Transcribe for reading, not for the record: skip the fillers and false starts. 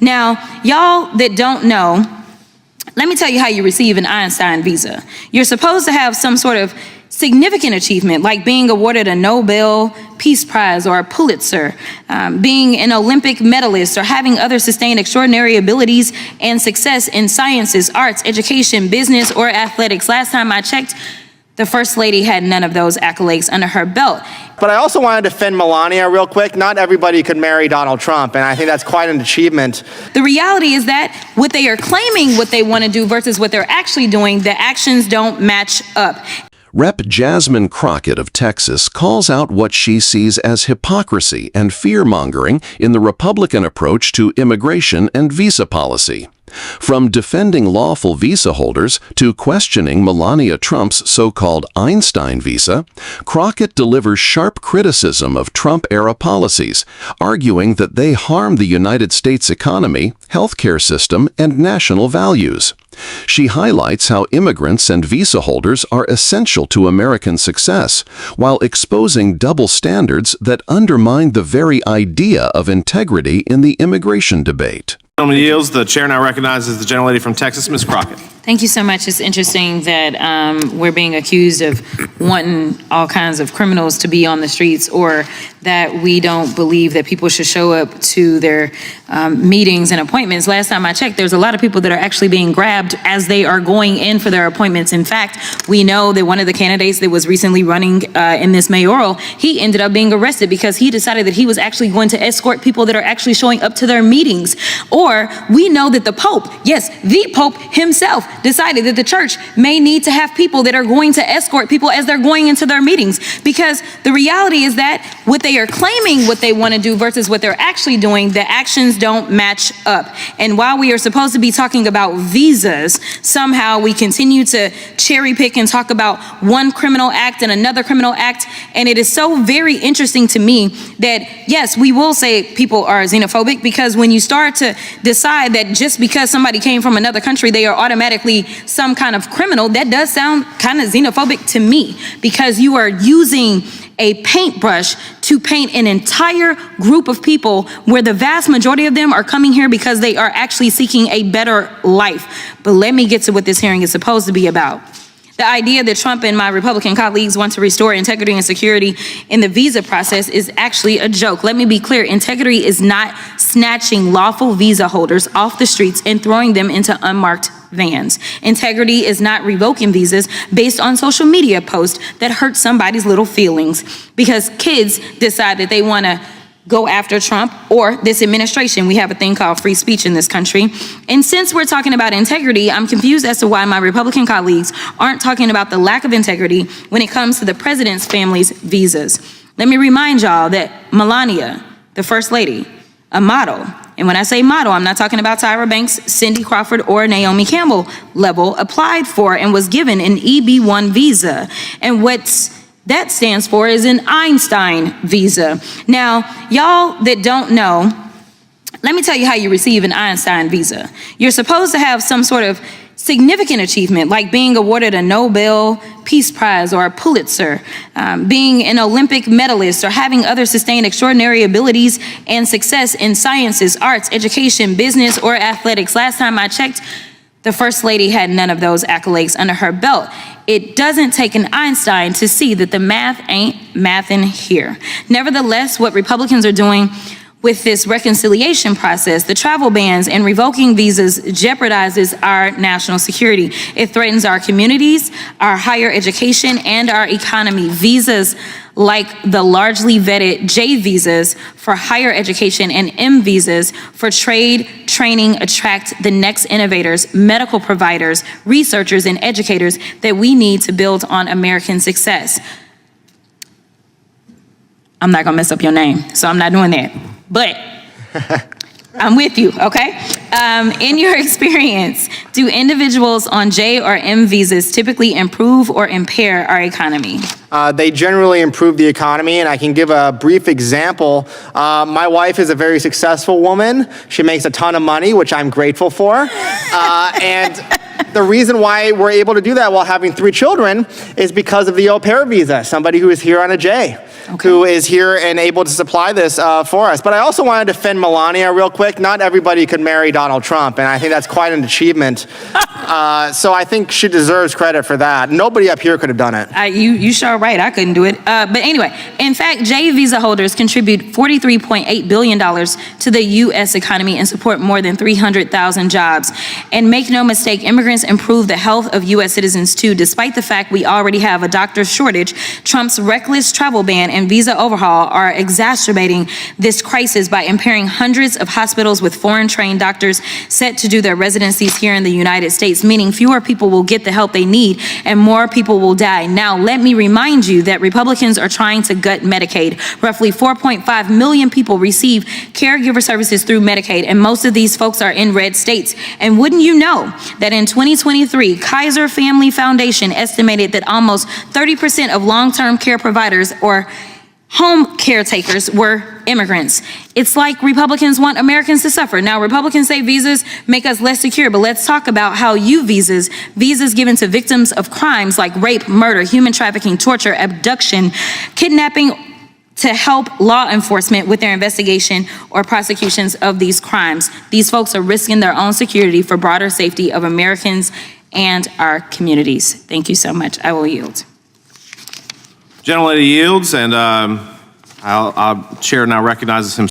Now, y'all that don't know, let me tell you how you receive an Einstein visa. You're supposed to have some sort of significant achievement, like being awarded a Nobel Peace Prize or a Pulitzer, being an Olympic medalist, or having other sustained extraordinary abilities and success in sciences, arts, education, business, or athletics. Last time I checked, the First Lady had none of those accolades under her belt. But I also want to defend Melania real quick. Not everybody could marry Donald Trump, and I think that's quite an achievement. The reality is that what they are claiming what they want to do versus what they're actually doing, the actions don't match up. Rep. Jasmine Crockett of Texas calls out what she sees as hypocrisy and fear-mongering in the Republican approach to immigration and visa policy. From defending lawful visa holders to questioning Melania Trump's so-called Einstein visa, Crockett delivers sharp criticism of Trump-era policies, arguing that they harm the United States economy, healthcare system, and national values. She highlights how immigrants and visa holders are essential to American success, while exposing double standards that undermine the very idea of integrity in the immigration debate. Gentleman yields. The chair now recognizes the gentlelady from Texas, Ms. Crockett. Thank you so much. It's interesting that we're being accused of wanting all kinds of criminals to be on the streets, or that we don't believe that people should show up to their meetings and appointments. Last time I checked, there's a lot of people that are actually being grabbed as they are going in for their appointments. In fact, we know that one of the candidates that was recently running in this mayoral, he ended up being arrested because he decided that he was actually going to escort people that are actually showing up to their meetings. Or we know that the Pope, yes, the Pope himself, decided that the church may need to have people that are going to escort people as they're going into their meetings, because the reality is that what they are claiming what they want to do versus what they're actually doing, the actions don't match up. And while we are supposed to be talking about visas, somehow we continue to cherry pick and talk about one criminal act and another criminal act. And it is so very interesting to me that, yes, we will say people are xenophobic, because when you start to decide that just because somebody came from another country, they are automatically some kind of criminal, that does sound kind of xenophobic to me, because you are using a paintbrush to paint an entire group of people where the vast majority of them are coming here because they are actually seeking a better life. But let me get to what this hearing is supposed to be about. The idea that Trump and my Republican colleagues want to restore integrity and security in the visa process is actually a joke. Let me be clear. Integrity is not snatching lawful visa holders off the streets and throwing them into unmarked vans. Integrity is not revoking visas based on social media posts that hurt somebody's little feelings because kids decide that they want to go after Trump or this administration. We have a thing called free speech in this country. And since we're talking about integrity, I'm confused as to why my Republican colleagues aren't talking about the lack of integrity when it comes to the president's family's visas. Let me remind y'all that Melania, the First Lady, a model, and when I say model, I'm not talking about Tyra Banks, Cindy Crawford, or Naomi Campbell level, applied for and was given an EB-1 visa. And that stands for is an Einstein visa. Now, y'all that don't know, let me tell you how you receive an Einstein visa. You're supposed to have some sort of significant achievement, like being awarded a Nobel Peace Prize or a Pulitzer, being an Olympic medalist, or having other sustained extraordinary abilities and success in sciences, arts, education, business, or athletics. Last time I checked, the First Lady had none of those accolades under her belt. It doesn't take an Einstein to see that the math ain't mathin' here. Nevertheless, what Republicans are doing with this reconciliation process, the travel bans and revoking visas, jeopardizes our national security. It threatens our communities, our higher education, and our economy. Visas like the largely vetted J visas for higher education and M visas for trade, training, attract the next innovators, medical providers, researchers, and educators that we need to build on American success. I'm not gonna mess up your name, so I'm not doing that. But I'm with you, okay? In your experience, do individuals on J or M visas typically improve or impair our economy? They generally improve the economy, and I can give a brief example. My wife is a very successful woman. She makes a ton of money, which I'm grateful for. And the reason why we're able to do that while having 3 children is because of the au pair visa, somebody who is here on a J. who is here and able to supply this for us. But I also want to defend Melania real quick. Not everybody could marry Donald Trump, and I think that's quite an achievement. So I think she deserves credit for that. Nobody up here could have done it. You sure right, I couldn't do it. But anyway, in fact, J visa holders contribute $43.8 billion to the U.S. economy and support more than 300,000 jobs. And make no mistake, immigrants improve the health of U.S. citizens too, despite the fact we already have a doctor shortage. Trump's reckless travel ban and visa overhaul are exacerbating this crisis by impairing hundreds of hospitals with foreign-trained doctors set to do their residencies here in the United States, meaning fewer people will get the help they need and more people will die. Now, let me remind you that Republicans are trying to gut Medicaid. Roughly 4.5 million people receive caregiver services through Medicaid, and most of these folks are in red states. And wouldn't you know that in 2023, Kaiser Family Foundation estimated that almost 30% of long-term care providers or home caretakers were immigrants. It's like Republicans want Americans to suffer. Now, Republicans say visas make us less secure, but let's talk about how visas given to victims of crimes like rape, murder, human trafficking, torture, abduction, kidnapping, to help law enforcement with their investigation or prosecutions of these crimes. These folks are risking their own security for broader safety of Americans and our communities. Thank you so much. I will yield. Gentlelady yields, and our chair now recognizes himself.